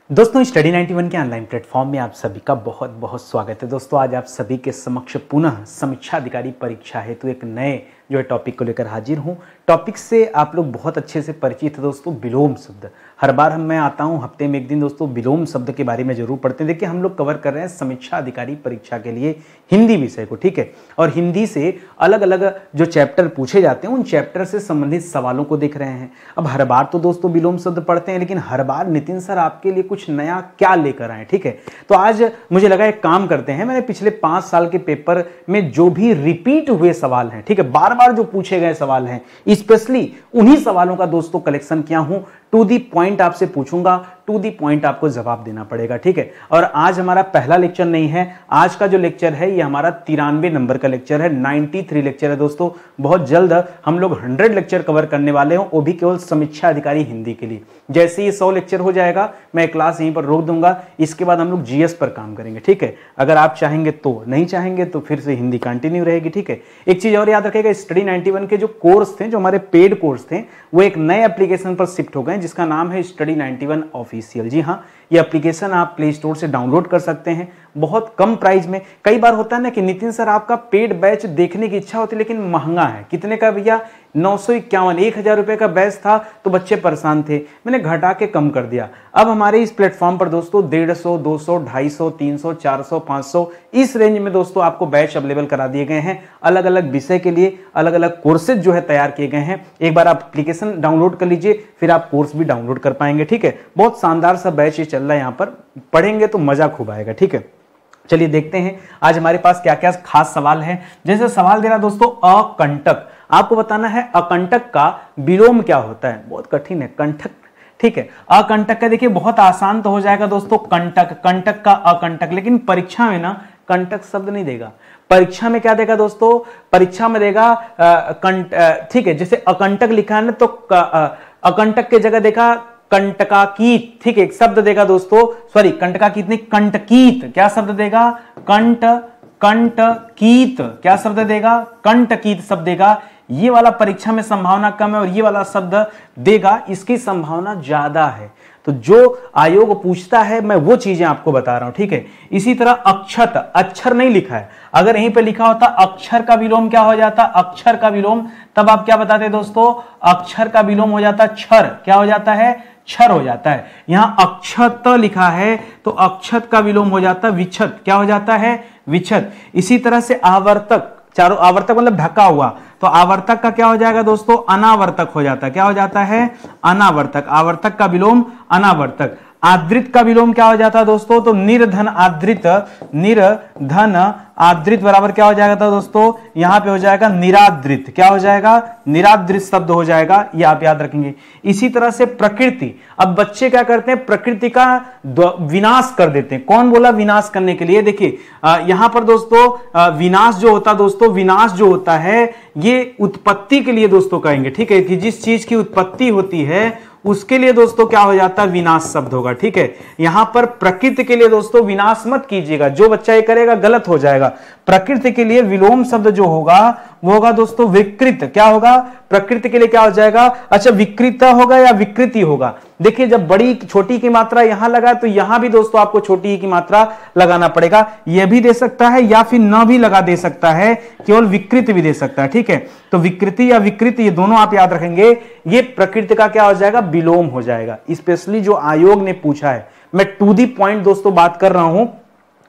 दोस्तों स्टडी 91 के online platform में आप सभी का बहुत बहुत स्वागत है। दोस्तों आज आप सभी के समक्ष पुनः समीक्षा अधिकारी परीक्षा हेतु एक नए जो है टॉपिक को लेकर हाजिर हूं। टॉपिक से आप लोग बहुत अच्छे से परिचित है दोस्तों, विलोम शब्द। हर बार मैं आता हूं हफ्ते में एक दिन दोस्तों, विलोम शब्द के बारे में जरूर पढ़ते हैं। देखिए हम लोग कवर कर रहे हैं समीक्षा अधिकारी परीक्षा के लिए हिंदी विषय को, ठीक है। और हिंदी से अलग अलग जो चैप्टर पूछे जाते हैं उन चैप्टर से संबंधित सवालों को देख रहे हैं। अब हर बार तो दोस्तों विलोम शब्द पढ़ते हैं, लेकिन हर बार नितिन सर आपके लिए कुछ नया क्या लेकर आए, ठीक है। तो आज मुझे लगा एक काम करते हैं, मैंने पिछले 5 साल के पेपर में जो भी रिपीट हुए सवाल हैं, ठीक है, बार बार जो पूछे गए सवाल हैं, स्पेशली उन्हीं सवालों का दोस्तों कलेक्शन किया हूं। टू दी पॉइंट आपसे पूछूंगा, टू दी पॉइंट आपको जवाब देना पड़ेगा, ठीक है। और आज हमारा पहला लेक्चर नहीं है, आज का जो लेक्चर है ये हमारा 93 नंबर का लेक्चर है, 93 लेक्चर है दोस्तों। बहुत जल्द हम लोग 100 लेक्चर कवर करने वाले हैं, वो भी केवल समीक्षा अधिकारी हिंदी के लिए। जैसे ही 100 लेक्चर हो जाएगा मैं क्लास यहीं पर रोक दूंगा, इसके बाद हम लोग जीएस पर काम करेंगे, ठीक है। अगर आप चाहेंगे तो, नहीं चाहेंगे तो फिर से हिंदी कंटिन्यू रहेगी, ठीक है। एक चीज और याद रखिएगा, स्टडी 91 के जो कोर्स थे, जो हमारे पेड कोर्स थे, वो एक नए एप्लीकेशन पर शिफ्ट हो गए जिसका नाम है स्टडी 91 ऑफिशियल। जी हाँ, ये एप्लीकेशन आप प्ले स्टोर से डाउनलोड कर सकते हैं बहुत कम प्राइस में। कई बार होता है ना कि नितिन सर आपका पेड बैच देखने की इच्छा होती है लेकिन महंगा है। कितने का भैया? 951, 1000 रुपए का बैच था तो बच्चे परेशान थे, मैंने घटा के कम कर दिया। अब हमारे इस प्लेटफॉर्म पर दोस्तों 150, 200, 250, 300, 400, 500 इस रेंज में दोस्तों आपको बैच अवेलेबल करा दिए गए हैं। अलग अलग विषय के लिए अलग अलग कोर्सेज जो है तैयार किए गए हैं। एक बार आप एप्लीकेशन डाउनलोड कर लीजिए, फिर आप कोर्स भी डाउनलोड कर पाएंगे, ठीक है। बहुत शानदार सा बैच ये चल रहा है, यहाँ पर पढ़ेंगे तो मजा खूब आएगा, ठीक है। चलिए देखते हैं आज हमारे पास क्या क्या खास सवाल है। जैसे सवाल दे रहा दोस्तों, अकंटक, आपको बताना है अकंटक का विलोम क्या होता है। बहुत कठिन है, कंटक, ठीक है। अकंटक का देखिए बहुत आसान तो हो जाएगा दोस्तों, कंटक, कंटक का अकंटक। लेकिन परीक्षा में ना कंटक शब्द नहीं देगा, परीक्षा में क्या देगा दोस्तों, परीक्षा में देगा ठीक है। जैसे अकंटक लिखा है ना तो अकंटक की जगह देखा कंटकाकीत, ठीक है, एक शब्द देगा दोस्तों, सॉरी कंटकाकीत नहीं, कंटकीत। क्या शब्द देगा? कंटकीत। क्या शब्द देगा? कंटकीत शब्द देगा। ये वाला परीक्षा में संभावना कम है और ये वाला शब्द देगा, इसकी संभावना ज्यादा है। तो जो आयोग पूछता है मैं वो चीजें आपको बता रहा हूं, ठीक है। इसी तरह अक्षत, अक्षर नहीं लिखा है, अगर यहीं पे लिखा होता अक्षर का विलोम क्या हो जाता? अक्षर का विलोम, तब आप क्या बताते दोस्तों? अक्षर का विलोम हो जाता क्षर। क्या हो जाता है? क्षर हो जाता है। यहां अक्षत लिखा है तो अक्षत का विलोम हो जाता विच्छत। क्या हो जाता है? विच्छत। इसी तरह से आवर्तक, चारों आवर्तक मतलब ढका हुआ, तो आवर्तक का क्या हो जाएगा दोस्तों? अनावर्तक हो जाता है। क्या हो जाता है? अनावर्तक। आवर्तक का विलोम अनावर्तक। आद्रित का विलोम क्या हो जाता है दोस्तों? तो निर्धन आद्रित, निर्धन आद्रित बराबर क्या हो जाएगा था दोस्तों? यहां पे हो जाएगा निराद्रित। क्या हो जाएगा? निराद्रित शब्द हो जाएगा, ये आप याद रखेंगे। इसी तरह से प्रकृति, अब बच्चे क्या करते हैं? प्रकृति का विनाश कर देते हैं। कौन बोला विनाश करने के लिए? देखिए यहां पर दोस्तों विनाश जो होता दोस्तों, विनाश जो होता है ये उत्पत्ति के लिए दोस्तों कहेंगे, ठीक है, कि जिस चीज की उत्पत्ति होती है उसके लिए दोस्तों क्या हो जाता है? विनाश शब्द होगा, ठीक है। यहां पर प्रकृति के लिए दोस्तों विनाश मत कीजिएगा, जो बच्चा ये करेगा गलत हो जाएगा। प्रकृति के लिए विलोम शब्द जो होगा वो होगा दोस्तों विकृत। क्या होगा? प्रकृति के लिए क्या हो जाएगा? अच्छा, विकृत होगा या विकृति होगा। देखिए जब बड़ी छोटी की मात्रा यहां लगा तो यहां भी दोस्तों आपको छोटी की मात्रा लगाना पड़ेगा। यह भी दे सकता है या फिर न भी लगा दे सकता है, केवल विकृत भी दे सकता है, ठीक है। तो विकृति या विकृत ये दोनों आप याद रखेंगे। ये प्रकृति का क्या हो जाएगा? विलोम हो जाएगा। स्पेशली जो आयोग ने पूछा है, मैं टू दी पॉइंट दोस्तों बात कर रहा हूं,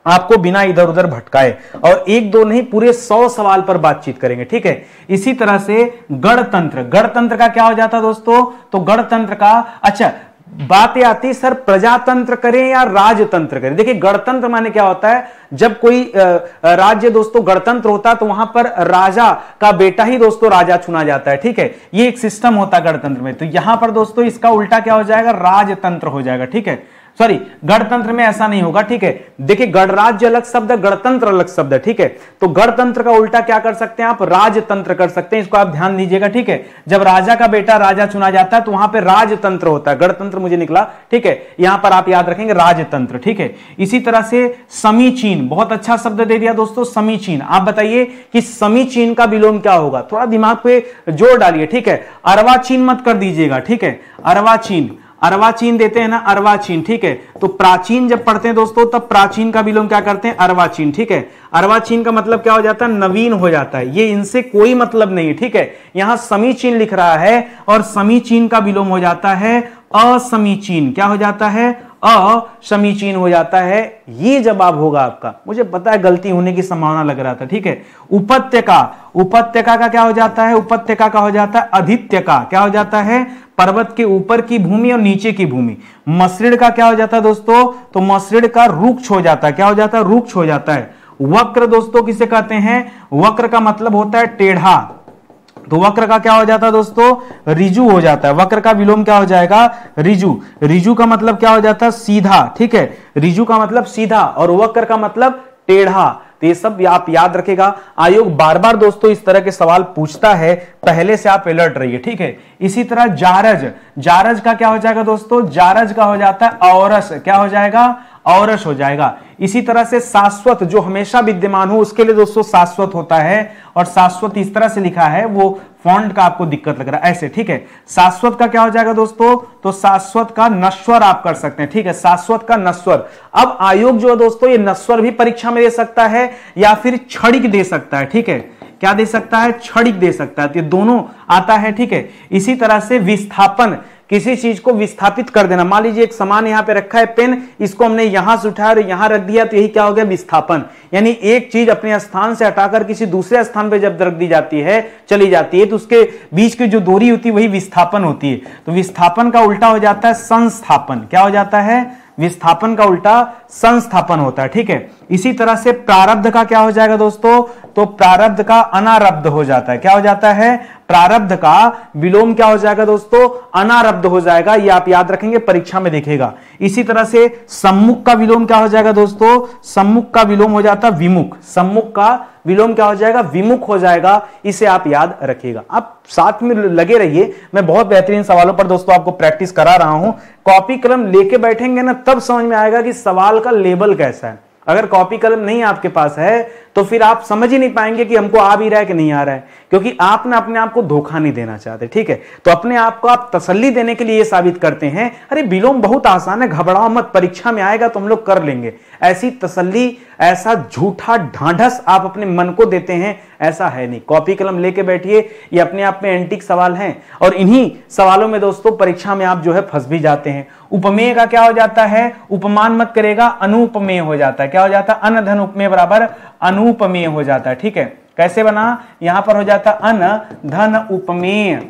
आपको बिना इधर उधर भटकाए, और एक दो नहीं पूरे 100 सवाल पर बातचीत करेंगे, ठीक है। इसी तरह से गणतंत्र, गणतंत्र का क्या हो जाता दोस्तों? तो गणतंत्र का, अच्छा बात यह आती सर प्रजातंत्र करें या राजतंत्र करें। देखिए गणतंत्र माने क्या होता है? जब कोई राज्य दोस्तों गणतंत्र होता है तो वहां पर राजा का बेटा ही दोस्तों राजा चुना जाता है, ठीक है। ये एक सिस्टम होता है गणतंत्र में। तो यहां पर दोस्तों इसका उल्टा क्या हो जाएगा? राजतंत्र हो जाएगा, ठीक है। सॉरी, गणतंत्र में ऐसा नहीं होगा, ठीक है। देखिए गणराज्य अलग शब्द है, गणतंत्र अलग शब्द है, ठीक है। तो गणतंत्र का उल्टा क्या कर सकते हैं आप? राजतंत्र कर सकते हैं। इसको आप ध्यान दीजिएगा, ठीक है। जब राजा का बेटा राजा चुना जाता है तो वहां पे राजतंत्र होता है, गणतंत्र मुझे निकला, ठीक है। यहां पर आप याद रखेंगे राजतंत्र, ठीक है। इसी तरह से समीचीन, बहुत अच्छा शब्द दे दिया दोस्तों, समीचीन। आप बताइए कि समीचीन का विलोम क्या होगा? थोड़ा दिमाग पे जोर डालिए, ठीक है। अर्वाचीन मत कर दीजिएगा, ठीक है। अर्वाचीन, अर्वाचीन देते हैं ना, अर्वाचीन, ठीक है। तो प्राचीन जब पढ़ते हैं दोस्तों तब प्राचीन का विलोम क्या करते हैं, अर्वाचीन, ठीक है। अर्वाचीन का मतलब क्या हो जाता है, नवीन हो जाता है। ये इनसे कोई मतलब नहीं है, ठीक है। यहां समीचीन लिख रहा है और समीचीन का विलोम हो जाता है असमीचीन। क्या हो जाता है, असमीचीन हो जाता है। ये जवाब होगा आपका। मुझे पता है गलती होने की संभावना लग रहा था, ठीक है। उपत्यका, उपत्यका का क्या हो जाता है, उपत्यका का हो जाता है अधित्यका। क्या हो जाता है, पर्वत के ऊपर की भूमि और नीचे की भूमि। मसृण का क्या हो जाता है दोस्तों, तो मसृण का रुक्ष हो जाता है। क्या हो जाता है, रुक्ष हो जाता है। वक्र दोस्तों किसे कहते हैं, वक्र का मतलब होता है टेढ़ा। तो वक्र का क्या हो जाता है दोस्तों, रिजु हो जाता है। वक्र का विलोम क्या हो जाएगा, रिजु। रिजु का मतलब क्या हो जाता है, सीधा, ठीक है। रिजु का मतलब सीधा और वक्र का मतलब टेढ़ा। तो ये सब आप याद रखेगा। आयोग बार बार दोस्तों इस तरह के सवाल पूछता है, पहले से आप अलर्ट रहिए, ठीक है। इसी तरह जारज, जारज का क्या हो जाएगा दोस्तों, जारज का हो जाता है औरस। क्या हो जाएगा, औरस हो जाएगा। इसी तरह से शाश्वत, जो हमेशा विद्यमान हो उसके लिए दोस्तों शाश्वत होता है। और शाश्वत इस तरह से लिखा है, वो फॉन्ट का आपको दिक्कत लग रहा है ऐसे, ठीक है। शाश्वत का क्या हो जाएगा दोस्तों, तो शाश्वत का नश्वर आप कर सकते हैं, ठीक है। शाश्वत का नश्वर। अब आयोग जो है दोस्तों ये नश्वर भी परीक्षा में दे सकता है या फिर क्षणिक दे सकता है, ठीक है। क्या दे सकता है, क्षणिक दे सकता है। तो ये दोनों आता है, ठीक है। इसी तरह से विस्थापन, किसी चीज को विस्थापित कर देना। मान लीजिए एक सामान यहां पे रखा है, पेन, इसको हमने यहां से उठाया और यहां रख दिया, तो यही क्या हो गया, विस्थापन। यानी एक चीज अपने स्थान से हटाकर किसी दूसरे स्थान पे जब रख दी जाती है, चली जाती है, तो उसके बीच की जो दूरी होती है वही विस्थापन होती है। तो विस्थापन का उल्टा हो जाता है संस्थापन। क्या हो जाता है, विस्थापन का उल्टा संस्थापन होता है, ठीक है। इसी तरह से प्रारब्ध का क्या हो जाएगा दोस्तों, तो प्रारब्ध का अनारब्ध हो जाता है। क्या हो जाता है, प्रारब्ध का विलोम क्या हो जाएगा दोस्तों, अनारब्ध हो जाएगा। ये आप याद रखेंगे, परीक्षा में देखेगा। इसी तरह से सम्मुख का विलोम क्या हो जाएगा दोस्तों, सम्मुख का विलोम हो जाता है विमुख। सम्मुख का विलोम क्या हो जाएगा, विमुख हो जाएगा। इसे आप याद रखिएगा। आप साथ में लगे रहिए, मैं बहुत बेहतरीन सवालों पर दोस्तों आपको प्रैक्टिस करा रहा हूं। कॉपी कलम लेके बैठेंगे ना, तब समझ में आएगा कि सवाल का लेवल कैसा है। अगर कॉपी कलम नहीं आपके पास है तो फिर आप समझ ही नहीं पाएंगे कि हमको आ भी रहा है कि नहीं आ रहा है, क्योंकि आप ना अपने आप को धोखा नहीं देना चाहते, ठीक है। तो अपने आप को आप तसल्ली देने के लिए साबित करते हैं, अरे विलोम बहुत आसान है, घबराओ मत, परीक्षा में आएगा तो हम लोग कर लेंगे। ऐसी तसल्ली, ऐसा झूठा ढांढस आप अपने मन को देते हैं, ऐसा है नहीं। कॉपी कलम लेके बैठिए, ये अपने आप में एंटीक सवाल हैं और इन्हीं सवालों में दोस्तों परीक्षा में आप जो है फंस भी जाते हैं। उपमेय का क्या हो जाता है, उपमान मत करेगा, अनुपमेय हो जाता है। क्या हो जाता है, अन धन उपमेय बराबर अनुपमेय हो जाता है, ठीक है। कैसे बना, यहां पर हो जाता है अन धन उपमेय,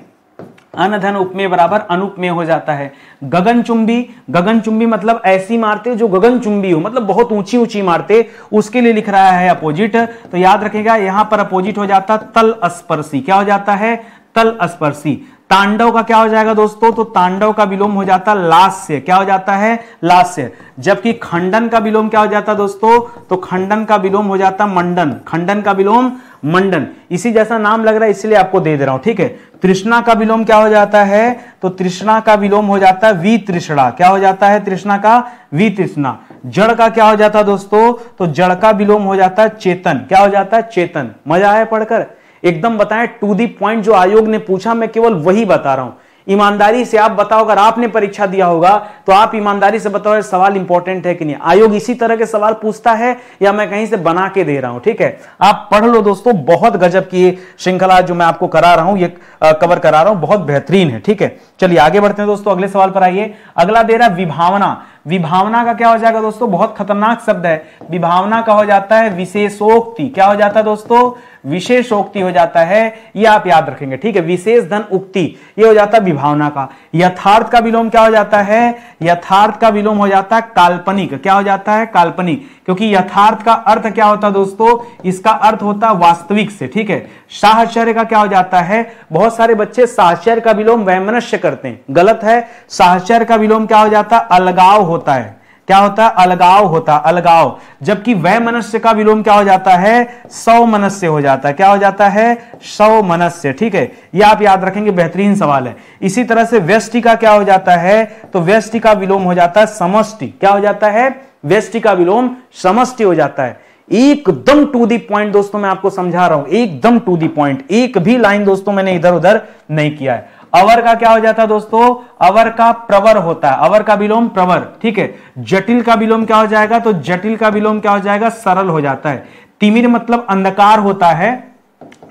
अन धन उपमेय बराबर अनुपमेय हो जाता है। गगनचुंबी, गगनचुंबी मतलब ऐसी मारते जो गगनचुंबी हो, मतलब बहुत ऊंची ऊंची मारते, उसके लिए लिख रहा है अपोजिट। तो याद रखिएगा यहां पर अपोजिट हो जाता तल स्पर्शी। क्या हो जाता है, तल स्पर्शी। तांडव का क्या हो जाएगा दोस्तों, तो तांडव का विलोम हो जाता लास्य। क्या हो जाता है, लास्य। जबकि खंडन का विलोम क्या हो जाता दोस्तों, तो खंडन का विलोम हो जाता मंडन। खंडन का विलोम मंडन। इसी जैसा नाम लग रहा है इसलिए आपको दे दे रहा हूं, ठीक है। तृष्णा का विलोम क्या हो जाता है, तो तृष्णा का विलोम हो जाता है वितृष्णा। क्या हो जाता है, तृष्णा का वितृष्णा। जड़ का क्या हो जाता है दोस्तों, तो जड़ का विलोम हो जाता है चेतन। क्या हो जाता है, चेतन। मजा आया पढ़कर, एकदम बताएं टू दी पॉइंट। जो आयोग ने पूछा मैं केवल वही बता रहा हूं। ईमानदारी से आप बताओ, अगर आपने परीक्षा दिया होगा तो आप ईमानदारी से बताओ सवाल इंपॉर्टेंट है कि नहीं। आयोग इसी तरह के सवाल पूछता है या मैं कहीं से बना के दे रहा हूं, ठीक है। आप पढ़ लो दोस्तों, बहुत गजब की श्रृंखला जो मैं आपको करा रहा हूं, ये कवर करा रहा हूं, बहुत बेहतरीन है, ठीक है। चलिए आगे बढ़ते हैं दोस्तों, अगले सवाल पर आइए। अगला दे रहा है विभावना। विभावना का क्या हो जाएगा दोस्तों, बहुत खतरनाक शब्द है। विभावना का हो जाता है विशेषोक्ति। क्या हो जाता है दोस्तों, विशेषोक्ति हो जाता है। ये आप याद रखेंगे, ठीक है। विशेष धन उक्ति, ये हो जाता है विभावना का। यथार्थ का विलोम क्या हो जाता है, यथार्थ का विलोम हो जाता है काल्पनिक। क्या हो जाता है, काल्पनिक। क्योंकि यथार्थ का अर्थ क्या होता है दोस्तों, इसका अर्थ होता है वास्तविक से, ठीक है। साहचर्य का क्या हो जाता है, बहुत सारे बच्चे साहचर्य का विलोम वैमनस्य करते हैं, गलत है। साहचर्य का विलोम क्या हो जाता है, अलगाव होता है। क्या होता है, अलगाव होता है, अलगाव। जबकि वैमनस्य का विलोम क्या हो जाता है, सौमनस्य हो जाता है। क्या हो जाता है, सौमनस्य, ठीक है। ये आप याद रखेंगे, बेहतरीन सवाल है। इसी तरह से व्यष्टि का क्या हो जाता है, तो व्यष्टि का विलोम हो जाता है समष्टि। क्या हो जाता है, व्यष्टि का विलोम समष्टि हो जाता है। एकदम टू दी पॉइंट दोस्तों मैं आपको समझा रहा हूं, एकदम टू दी पॉइंट। एक भी लाइन दोस्तों मैंने इधर उधर नहीं किया है। अवर का क्या हो जाता है दोस्तों, अवर का प्रवर होता है, अवर का विलोम प्रवर, ठीक है। जटिल का विलोम क्या हो जाएगा, तो जटिल का विलोम क्या हो जाएगा, सरल हो जाता है। तिमिर मतलब अंधकार होता है,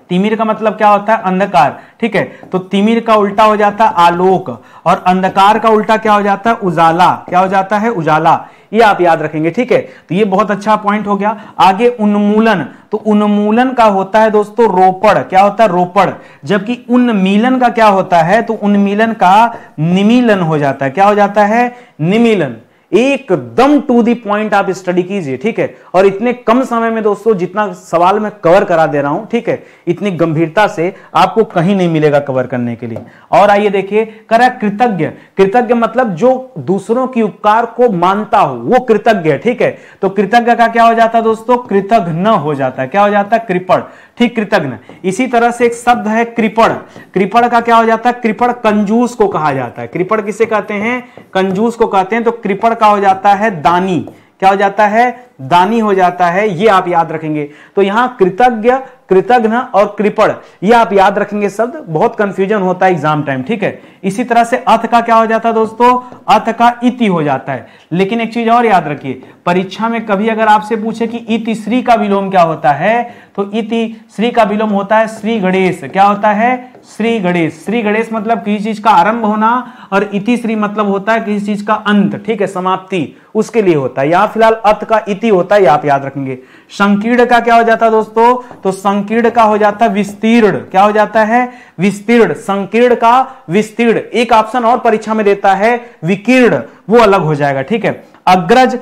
तिमिर का मतलब क्या होता है, अंधकार, ठीक है। तो तिमिर का उल्टा हो जाता है आलोक, और अंधकार का उल्टा क्या हो जाता है, उजाला, क्या हो जाता है, उजाला। ये आप याद रखेंगे, ठीक है। तो ये बहुत अच्छा पॉइंट हो गया। आगे उन्मूलन, तो उन्मूलन का होता है दोस्तों रोपड़, क्या होता है, रोपड़। जबकि उन्मीलन का क्या होता है, तो उन्मीलन का निमीलन हो जाता है, क्या हो जाता है, निमीलन। एकदम टू दी पॉइंट आप स्टडी कीजिए, ठीक है। और इतने कम समय में दोस्तों जितना सवाल मैं कवर करा दे रहा हूं, ठीक है, इतनी गंभीरता से आपको कहीं नहीं मिलेगा कवर करने के लिए। और आइए देखिए, करा कृतज्ञ, कृतज्ञ मतलब जो दूसरों की उपकार को मानता हो वो कृतज्ञ है, ठीक है। तो कृतज्ञ का क्या हो जाता है दोस्तों, कृतघ्न हो जाता है, क्या हो जाता है, कृपण, ठीक, कृतघ्न। इसी तरह से एक शब्द है कृपण, कृपण का क्या हो जाता है, कृपण कंजूस को कहा जाता है। कृपण किसे कहते हैं, कंजूस को कहते हैं। तो कृपण का हो जाता है दानी, क्या हो जाता है, दानी हो जाता है। ये आप याद रखेंगे। तो यहां कृतज्ञ, कृतघ्न और कृपण, ये आप याद रखेंगे शब्द, बहुत कंफ्यूजन होता है एग्जाम टाइम, ठीक है। इसी तरह से अथ का क्या हो जाता है दोस्तों, अथ का इति हो जाता है। लेकिन एक चीज और याद रखिए, परीक्षा में कभी अगर आपसे पूछे कि इति श्री का विलोम क्या होता है, तो इति श्री का विलोम होता है श्री गणेश, क्या होता है, श्री गणेश। श्री गणेश मतलब किसी चीज का आरंभ होना, और इति श्री मतलब होता है किसी चीज का अंत, ठीक है, समाप्ति, उसके लिए होता है। यहां फिलहाल अथ का इति होता है, आप याद रखेंगे। संकीर्ण का क्या हो जाता है दोस्तों, तो संकीर्ण का हो जाता है विस्तीर्ण, क्या हो जाता है, विस्तीर्ण। संकीर्ण का विस्तीर्ण। एक ऑप्शन और परीक्षा में देता है विकीर्ण, वो अलग हो जाएगा, ठीक है। अग्रज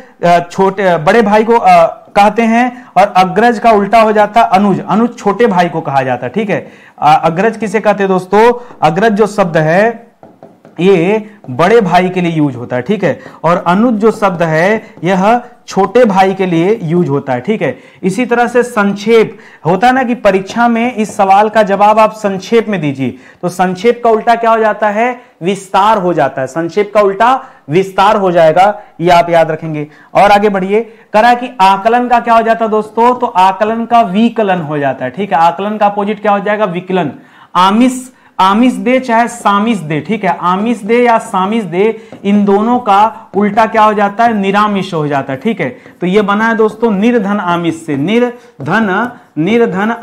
छोटे बड़े भाई को कहते हैं, और अग्रज का उल्टा हो जाता है अनुज, अनुज छोटे भाई को कहा जाता है, ठीक है। अग्रज किसे कहते हैं दोस्तों, अग्रज जो शब्द है ये बड़े भाई के लिए यूज होता है, ठीक है। और अनुज जो शब्द है यह छोटे भाई के लिए यूज होता है, ठीक है। इसी तरह से संक्षेप होता है ना, कि परीक्षा में इस सवाल का जवाब आप संक्षेप में दीजिए, तो संक्षेप का उल्टा क्या हो जाता है, विस्तार हो जाता है। संक्षेप का उल्टा विस्तार हो जाएगा, ये आप याद रखेंगे। और आगे बढ़िए, करा कि आकलन का क्या हो जाता है दोस्तों, तो आकलन का विकलन हो जाता है, ठीक है। आकलन का अपोजिट क्या हो जाएगा, विकलन। आमिष, आमिष दे चाहे सामिष दे, ठीक है, आमिष दे या सामिष दे, इन दोनों का उल्टा क्या हो जाता है, निरामिष हो जाता है, ठीक है। तो ये बना है दोस्तों निर्धन आमिष से, निर्धन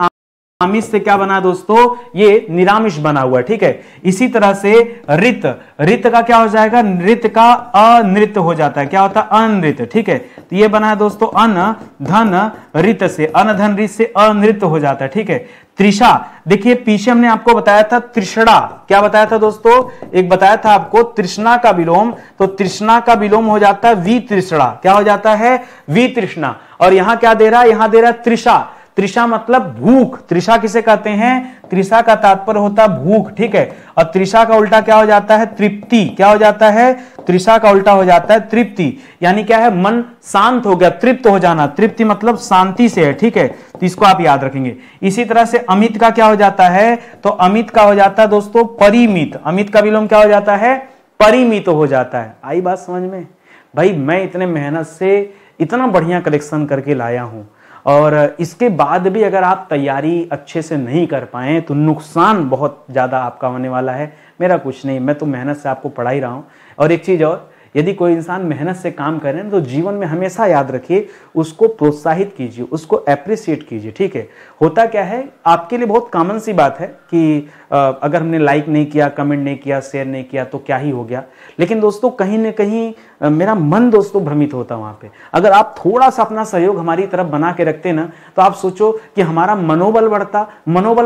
आमिष से क्या बना दोस्तों, ये निरामिष बना हुआ है, ठीक है। इसी तरह से रित, रित का क्या हो जाएगा, नृत्य का अनृत हो जाता है, क्या होता है, अनृत, ठीक है। तो ये बना है दोस्तों अन धन रित से, अन धन रित से अनृत हो जाता है, ठीक है। त्रिषा, देखिए पीछे हमने आपको बताया था तृष्णा, क्या बताया था दोस्तों, एक बताया था आपको तृष्णा का विलोम, तो तृष्णा का विलोम हो जाता है वितृष्णा, क्या हो जाता है, वितृष्णा। और यहां क्या दे रहा है, यहां दे रहा है तृषा, तृषा मतलब भूख। तृषा किसे कहते हैं, तृषा का तात्पर्य होता है भूख, ठीक है। और तृषा का उल्टा क्या हो जाता है, तृप्ति, क्या हो जाता है, तृषा का उल्टा हो जाता है तृप्ति। यानी क्या है, मन शांत हो गया, तृप्त हो जाना, तृप्ति मतलब शांति से है, ठीक है। तो इसको आप याद रखेंगे। इसी तरह से अमित का क्या हो जाता है, तो अमित का हो जाता है दोस्तों परिमित। अमित का विलोम क्या हो जाता है, परिमित हो जाता है। आई बात समझ में भाई, मैं इतने मेहनत से इतना बढ़िया कलेक्शन करके लाया हूं, और इसके बाद भी अगर आप तैयारी अच्छे से नहीं कर पाए तो नुकसान बहुत ज़्यादा आपका होने वाला है। मेरा कुछ नहीं, मैं तो मेहनत से आपको पढ़ा ही रहा हूँ। और एक चीज़ और, यदि कोई इंसान मेहनत से काम करे ना, तो जीवन में हमेशा याद रखिए, उसको प्रोत्साहित कीजिए, उसको अप्रिशिएट कीजिए, ठीक है। होता क्या है, आपके लिए बहुत कॉमन सी बात है कि अगर हमने लाइक नहीं किया, कमेंट नहीं किया, शेयर नहीं किया तो क्या ही हो गया। लेकिन दोस्तों कहीं ना कहीं मेरा मन दोस्तों भ्रमित होता है वहां पे। अगर आप थोड़ा सा अपना सहयोग हमारी तरफ बना के रखते ना, तो आप सोचो कि हमारा मनोबल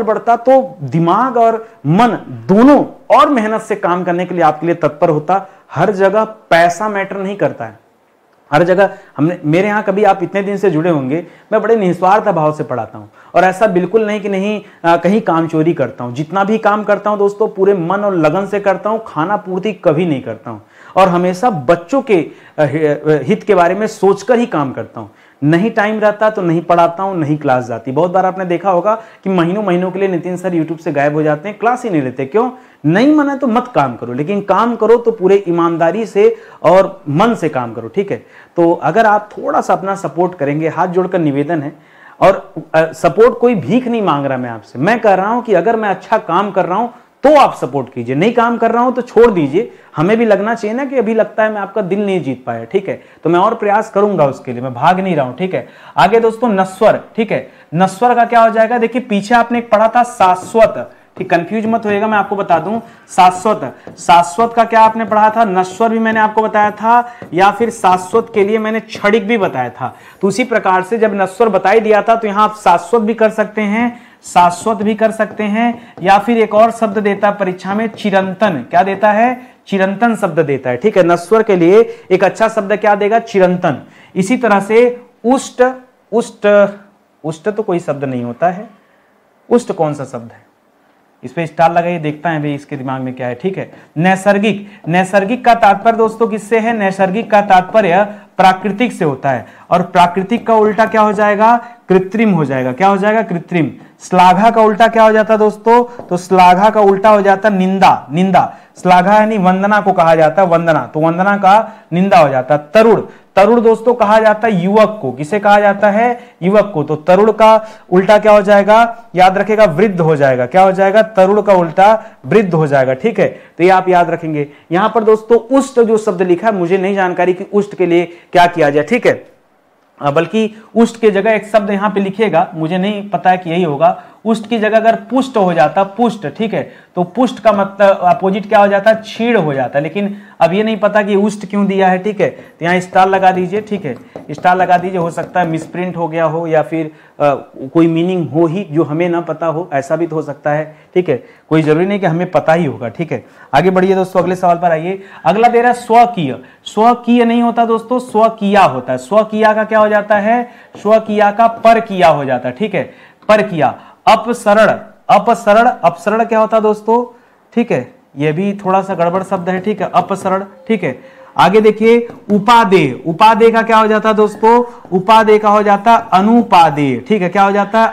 बढ़ता तो दिमाग और मन दोनों और मेहनत से काम करने के लिए आपके लिए तत्पर होता। हर जगह पैसा मैटर नहीं करता है, हर जगह हमने, मेरे यहाँ कभी आप इतने दिन से जुड़े होंगे, मैं बड़े निस्वार्थ भाव से पढ़ाता हूँ, और ऐसा बिल्कुल नहीं कि नहीं कहीं काम चोरी करता हूँ। जितना भी काम करता हूँ दोस्तों पूरे मन और लगन से करता हूँ, खाना पूर्ति कभी नहीं करता हूँ, और हमेशा बच्चों के हित के बारे में सोचकर ही काम करता हूँ। नहीं टाइम रहता तो नहीं पढ़ाता हूं, नहीं क्लास जाती। बहुत बार आपने देखा होगा कि महीनों महीनों के लिए नितिन सर यूट्यूब से गायब हो जाते हैं, क्लास ही नहीं लेते। क्यों? नहीं मन है तो मत काम करो, लेकिन काम करो तो पूरे ईमानदारी से और मन से काम करो, ठीक है। तो अगर आप थोड़ा सा अपना सपोर्ट करेंगे, हाथ जोड़कर निवेदन है, और सपोर्ट कोई भीख नहीं मांग रहा मैं आपसे, मैं कह रहा हूं कि अगर मैं अच्छा काम कर रहा हूं तो आप सपोर्ट कीजिए। नहीं काम कर रहा हूं तो छोड़ दीजिए। हमें भी लगना चाहिए ना कि अभी लगता है मैं आपका दिल नहीं जीत पाया, ठीक है, तो मैं और प्रयास करूंगा उसके लिए, मैं भाग नहीं रहा हूं, ठीक है। आगे दोस्तों नस्वर, ठीक है, नस्वर का क्या हो जाएगा, देखिए पीछे आपने एक पढ़ा था शाश्वत, ठीक, कंफ्यूज मत होइएगा, मैं आपको बता दूं शाश्वत, शाश्वत का क्या आपने पढ़ा था, नश्वर भी मैंने आपको बताया था, या फिर शाश्वत के लिए मैंने क्षणिक भी बताया था। तो उसी प्रकार से जब नश्वर बता ही दिया था तो यहां आप शाश्वत भी कर सकते हैं, शाश्वत भी कर सकते हैं, या फिर एक और शब्द देता है परीक्षा में चिरंतन, क्या देता है, चिरंतन शब्द देता है, ठीक है। नश्वर के लिए एक अच्छा शब्द क्या देगा, चिरंतन। इसी तरह से उष्ट, उष्ट, उष्ट तो कोई शब्द नहीं होता है, उष्ट कौन सा शब्द है, इस पे स्टार लगाइए, देखता है भाई इसके दिमाग में क्या है, ठीक है। नैसर्गिक, नैसर्गिक का तात्पर्य दोस्तों किससे है, नैसर्गिक का तात्पर्य प्राकृतिक से होता है, और प्राकृतिक का उल्टा क्या हो जाएगा, कृत्रिम हो जाएगा, क्या हो जाएगा, कृत्रिम। श्लाघा का उल्टा क्या हो जाता है दोस्तों, तो श्लाघा का उल्टा हो जाता है निंदा, निंदा। श्लाघा यानी वंदना को कहा जाता है, वंदना, तो वंदना का निंदा हो जाता है। तरुण, तरुण दोस्तों कहा जाता है युवक को, किसे कहा जाता है, युवक को, तो तरुण का उल्टा क्या हो जाएगा, याद रखेगा वृद्ध हो जाएगा, क्या हो जाएगा, तरुण का उल्टा वृद्ध हो जाएगा, ठीक है। तो ये आप याद रखेंगे। यहां पर दोस्तों उष्ट जो शब्द लिखा है, मुझे नहीं जानकारी कि उष्ट के लिए क्या किया जाए, ठीक है, बल्कि उष्ट की जगह एक शब्द यहां पे लिखिएगा, मुझे नहीं पता है कि यही होगा। उष्ट की जगह अगर पुष्ट हो जाता, पुष्ट, ठीक है, तो पुष्ट का मतलब अपोजिट क्या हो जाता है, क्षीण हो जाता है, लेकिन अब ये नहीं पता कि उष्ट क्यों दिया है, ठीक है। तो यहाँ स्टार लगा दीजिए, ठीक है, स्टार लगा दीजिए, हो सकता है मिसप्रिंट हो गया हो, या फिर कोई मीनिंग हो ही जो हमें ना पता हो, ऐसा भी तो हो सकता है, ठीक है, कोई जरूरी नहीं कि हमें पता ही होगा, ठीक है। आगे बढ़िए दोस्तों, अगले सवाल पर आइए। अगला दे रहा है स्वकीय, स्वकीय नहीं होता दोस्तों, स्वकीया होता है। स्वकीया का क्या हो जाता है, स्वकीया का पर किया हो जाता है, ठीक है, पर किया। अपसरण, अपसरण, अपसरण क्या होता है दोस्तों, ठीक है, यह भी थोड़ा सा गड़बड़ शब्द है, ठीक है, अपसरण, ठीक है। आगे देखिए उपादेय, उपादेय का क्या हो जाता है दोस्तों, उपादेय का हो जाता है अनुपादेय, ठीक है, क्या हो जाता है,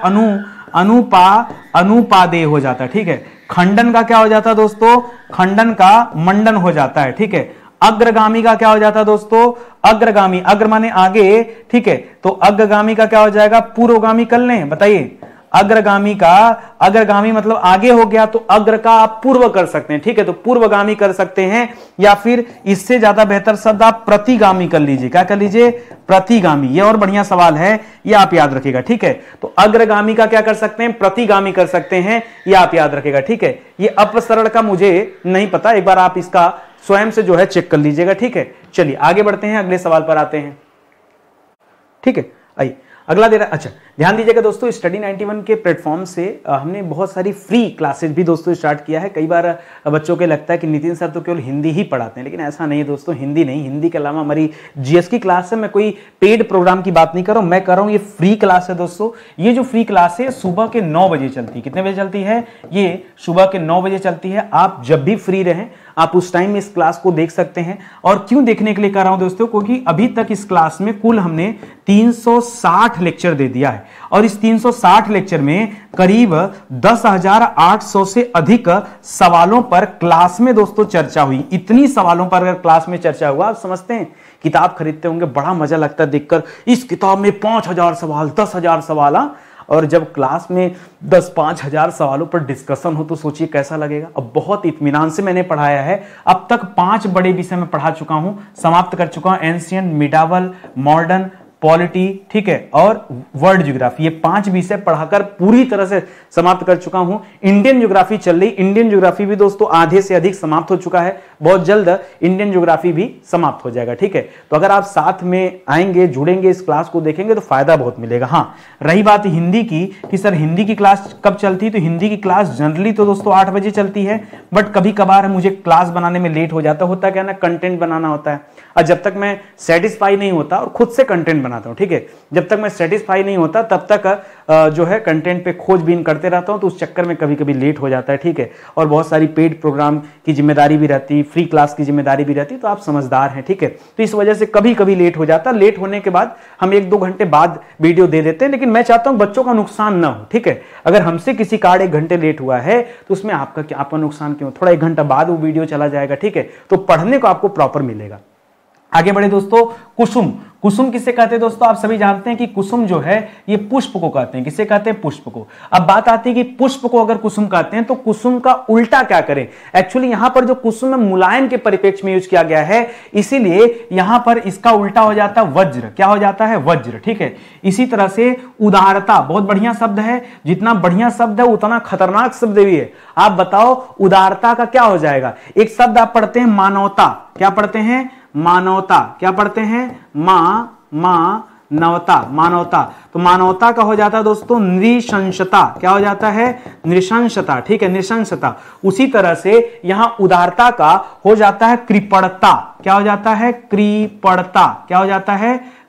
अनुपादेय हो जाता है, ठीक है। खंडन का क्या हो जाता है दोस्तों, खंडन का मंडन हो जाता है, ठीक है। अग्रगामी का क्या हो जाता है दोस्तों, अग्रगामी, अग्र माने आगे, ठीक है, तो अग्रगामी का क्या हो जाएगा, पूर्वगामी कर लें, बताइए। अग्रगामी का, अग्रगामी मतलब आगे हो गया, तो अग्र का आप पूर्व कर सकते हैं, ठीक है, तो पूर्वगामी कर सकते हैं, या फिर इससे ज्यादा बेहतर शब्द आप प्रतिगामी कर लीजिए, क्या कर लीजिए, प्रतिगामी। ये और बढ़िया सवाल है, ये आप याद रखिएगा, ठीक है। तो अग्रगामी का क्या कर सकते हैं, प्रतिगामी कर सकते हैं, ये आप याद रखिएगा, ठीक है। ये अपसरण का मुझे नहीं पता, एक बार आप इसका स्वयं से जो है चेक कर लीजिएगा, ठीक है। चलिए आगे बढ़ते हैं, अगले सवाल पर आते हैं, ठीक है। आइए अगला दे रहा, अच्छा ध्यान दीजिएगा दोस्तों, स्टडी 91 के प्लेटफॉर्म से हमने बहुत सारी फ्री क्लासेस भी दोस्तों स्टार्ट किया है। कई बार बच्चों को लगता है कि नितिन सर तो केवल हिंदी ही पढ़ाते हैं, लेकिन ऐसा नहीं है दोस्तों, हिंदी नहीं, हिंदी के अलावा हमारी जीएस की क्लास है। मैं कोई पेड प्रोग्राम की बात नहीं कर रहा हूं, मैं कर रहा हूं ये फ्री क्लास है दोस्तों। ये जो फ्री क्लास है सुबह के 9 बजे चलती है, कितने बजे चलती है, ये सुबह के 9 बजे चलती है। आप जब भी फ्री रहें आप उस टाइम में इस क्लास को देख सकते हैं। और क्यों देखने के लिए कर रहा हूं दोस्तों, क्योंकि अभी तक इस क्लास में कुल हमने 360 लेक्चर दे दिया है, और इस 360 लेक्चर में करीब 10,800 से अधिक सवालों पर क्लास में दोस्तों चर्चा हुई। इतनी सवालों पर अगर क्लास में चर्चा हुआ, आप समझते हैं किताब खरीदते होंगे, बड़ा मजा लगता है देखकर, इस किताब में 5,000 सवाल, 10,000 सवाल, और जब क्लास में 10-5,000 सवालों पर डिस्कशन हो तो सोचिए कैसा लगेगा। अब बहुत इत्मीनान से मैंने पढ़ाया है, अब तक 5 बड़े विषय में पढ़ा चुका हूं, समाप्त कर चुका हूं, एंशिएंट, मिडावल, मॉडर्न, पॉलिटी, ठीक है, और वर्ल्ड ज्योग्राफी, ये 5 विषय पढ़ाकर पूरी तरह से समाप्त कर चुका हूं। इंडियन ज्योग्राफी चल रही, इंडियन ज्योग्राफी भी दोस्तों आधे से अधिक समाप्त हो चुका है, बहुत जल्द इंडियन ज्योग्राफी भी समाप्त हो जाएगा, ठीक है। तो अगर आप साथ में आएंगे, जुड़ेंगे, इस क्लास को देखेंगे तो फायदा बहुत मिलेगा। हाँ, रही बात हिंदी की कि सर हिंदी की क्लास कब चलती है, तो हिंदी की क्लास जनरली तो दोस्तों 8 बजे चलती है, बट कभी कभार मुझे क्लास बनाने में लेट हो जाता, होता क्या ना, कंटेंट बनाना होता है, और जब तक मैं सेटिस्फाई नहीं होता, और खुद से कंटेंट बनाता हूं, ठीक है, जब तक मैं सेटिस्फाई नहीं होता तब तक जो है कंटेंट पे खोजबीन करते रहता हूं, तो उस चक्कर में कभी कभी लेट हो जाता है, ठीक है। और बहुत सारी पेड प्रोग्राम की जिम्मेदारी भी रहती, फ्री क्लास की जिम्मेदारी भी रहती, तो आप समझदार हैं, ठीक है। तो इस वजह से कभी कभी लेट हो जाता, लेट होने के बाद हम 1-2 घंटे बाद वीडियो दे देते हैं, लेकिन मैं चाहता हूं बच्चों का नुकसान ना हो, ठीक है। अगर हमसे किसी कार्ड 1 घंटे लेट हुआ है तो उसमें आपका नुकसान क्यों, थोड़ा 1 घंटा बाद वो वीडियो चला जाएगा, ठीक है, तो पढ़ने को आपको प्रॉपर मिलेगा। आगे बढ़े दोस्तों, कुसुम, कुसुम किसे कहते हैं दोस्तों? आप सभी जानते हैं कि कुसुम जो है ये पुष्प को कहते हैं। किसे कहते हैं? पुष्प को। अब बात आती है कि पुष्प को अगर कुसुम कहते हैं तो कुसुम का उल्टा क्या करें? एक्चुअली यहां पर जो कुसुम है मुलायम के परिप्रेक्ष्य में यूज किया गया है, इसीलिए यहां पर इसका उल्टा हो जाता है वज्र। क्या हो जाता है? वज्र। ठीक है। इसी तरह से उदारता बहुत बढ़िया शब्द है, जितना बढ़िया शब्द है उतना खतरनाक शब्द भी है। आप बताओ उदारता का क्या हो जाएगा? एक शब्द आप पढ़ते हैं मानवता। क्या पढ़ते हैं? मानवता। क्या पढ़ते हैं? मानवता। मानवता। तो मानवता का हो जाता है दोस्तों नृशंसता। क्या हो जाता है? नृशंसता। ठीक है, नृशंसता। उसी तरह से यहां उदारता का हो जाता है कृपणता। क्या हो जाता है? कृपणता। क्या हो जाता है?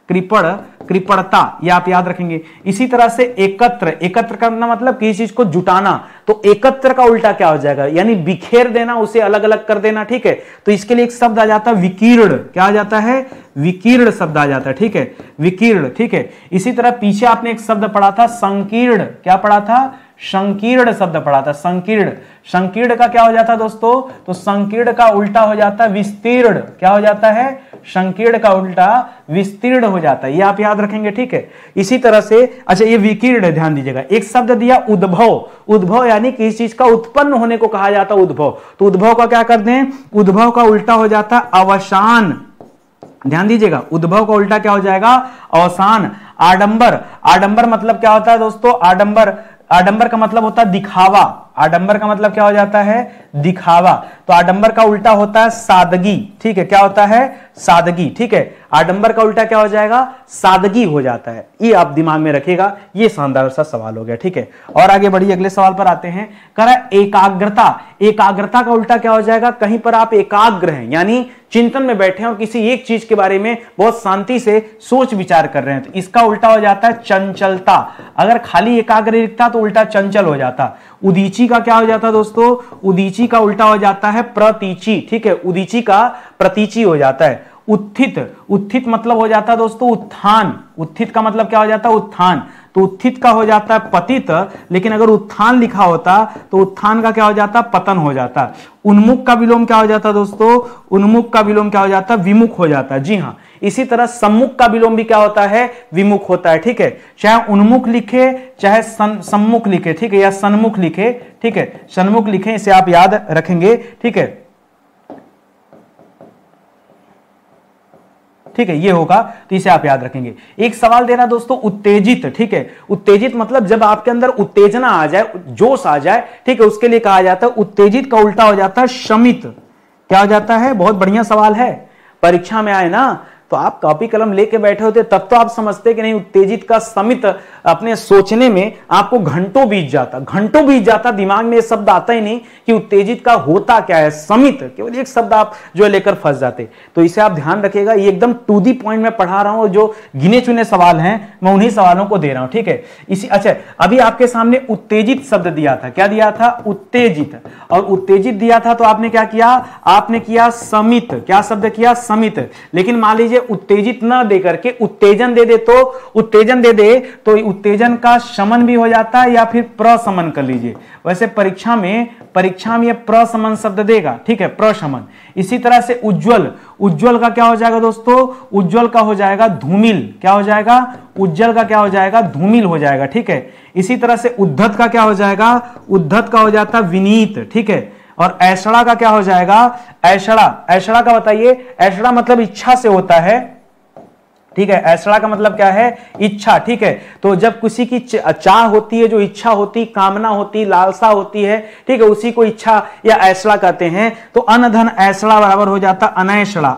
कृपणता। ये आप याद रखेंगे। इसी तरह से एकत्र। एकत्र करना मतलब किसी चीज को जुटाना, तो एकत्र का उल्टा क्या हो जाएगा? यानी बिखेर देना, उसे अलग अलग कर देना। ठीक है। तो इसके लिए एक शब्द आ जाता है विकीर्ण। क्या आ जाता है? विकीर्ण शब्द आ जाता है। ठीक है, विकीर्ण। ठीक है। इसी तरह पीछे आपने एक शब्द पढ़ा था संकीर्ण। क्या पढ़ा था? संकीर्ण शब्द पढ़ा था। संकीर्ण। संकीर्ण का क्या हो जाता है दोस्तों? तो संकीर्ण का उल्टा हो जाता है विस्तीर्ण। क्या हो जाता है? संकीर्ण का उल्टा विस्तीर्ण हो जाता है। ये आप याद रखेंगे। ठीक है। इसी तरह से अच्छा ये विकीर्ण ध्यान दीजिएगा। एक शब्द दिया उद्भव। उद्भव यानी किसी चीज का उत्पन्न होने को कहा जाता है उद्भव। तो उद्भव का क्या कर दें? उद्भव का उल्टा हो जाता है अवसान। ध्यान दीजिएगा, उद्भव का उल्टा क्या हो जाएगा? अवसान। आडंबर। आडंबर मतलब क्या होता है दोस्तों? आडंबर का मतलब होता है दिखावा। आडंबर का मतलब क्या हो जाता है? दिखावा। तो आडंबर का उल्टा होता है सादगी। ठीक है। क्या होता है? सादगी। ठीक है। आडंबर का उल्टा क्या हो जाएगा? सादगी हो जाता है। ये आप दिमाग में रखिएगा। ये शानदार सा सवाल हो गया। ठीक है। और आगे बढ़िए, अगले सवाल पर आते हैं। कह रहा है एकाग्रता। एकाग्रता का उल्टा क्या हो जाएगा? कहीं पर आप एकाग्र हैं, यानी चिंतन में बैठे हैं और किसी एक चीज के बारे में बहुत शांति से सोच विचार कर रहे हैं, तो इसका उल्टा हो जाता है चंचलता। अगर खाली एकाग्र लिखता तो उल्टा चंचल हो जाता। उदीची का क्या हो जाता दोस्तों? उदीची का उल्टा हो जाता है प्रतीची। ठीक है। उदीची का प्रतीची हो जाता है। उत्थित। उत्थित मतलब हो जाता है दोस्तों उत्थान। उत्थित का मतलब क्या हो जाता है? उत्थान। तो उत्थित का हो जाता है पतित, लेकिन अगर उत्थान लिखा होता तो उत्थान का क्या हो जाता? पतन हो जाता। उन्मुख का विलोम क्या हो जाता दोस्तों? उन्मुख का विलोम क्या हो जाता? विमुख हो जाता। जी हाँ। इसी तरह सम्मुख का विलोम भी क्या होता है? विमुख होता है। ठीक है। चाहे उन्मुख लिखे चाहे सम्मुख लिखे, ठीक है, या सन्मुख लिखे। ठीक है, सन्मुख लिखे, इसे आप याद रखेंगे। ठीक है। ठीक है, ये होगा, तो इसे आप याद रखेंगे। एक सवाल देना दोस्तों उत्तेजित। ठीक है। उत्तेजित मतलब जब आपके अंदर उत्तेजना आ जाए, जोश आ जाए, ठीक है, उसके लिए कहा जाता है उत्तेजित का उल्टा हो जाता है शमित। क्या हो जाता है? बहुत बढ़िया सवाल है, परीक्षा में आए ना तो आप कॉपी कलम लेके बैठे होते तब तो आप समझते कि नहीं, उत्तेजित का समित अपने सोचने में आपको घंटों बीत जाता, दिमाग में ये शब्द आता ही नहीं कि उत्तेजित का होता क्या है। समित केवल एक शब्द आप जो लेकर फंस जाते। तो इसे आप ध्यान रखिएगा, ये एकदम टू दी पॉइंट में पढ़ा रहा हूं, जो गिने चुने सवाल हैं मैं उन्हीं सवालों को दे रहा हूं। ठीक है। इसी अच्छा अभी आपके सामने उत्तेजित शब्द दिया था। क्या दिया था? उत्तेजित। और उत्तेजित दिया था तो आपने क्या किया? आपने किया समित। क्या शब्द किया? समित। लेकिन मान लीजिए उत्तेजित ना दे करके उत्तेजन दे दे तो उत्तेजन का शमन भी हो जाता है, या फिर प्रशमन कर लीजिए। वैसे परीक्षा में ये प्रशमन शब्द देगा। ठीक है, प्रशमन। इसी तरह से उज्जवल। उज्जवल का क्या हो जाएगा दोस्तों? उज्जवल का हो जाएगा धूमिल। क्या हो जाएगा? उज्जवल का क्या हो जाएगा? धूमिल हो जाएगा। ठीक है। इसी तरह से उद्धत का क्या हो जाएगा? उद्धत का हो जाता विनीत। ठीक है। और ऐषणा का क्या हो जाएगा? ऐषणा का बताइए। ऐषणा मतलब इच्छा से होता है। ठीक है। ऐषणा का मतलब क्या है? इच्छा। ठीक है। तो जब किसी की चाह होती है, जो इच्छा होती, कामना होती, लालसा होती है, ठीक है, उसी को इच्छा या ऐषणा कहते हैं। तो अन धन ऐषणा बराबर हो जाता अनैषणा।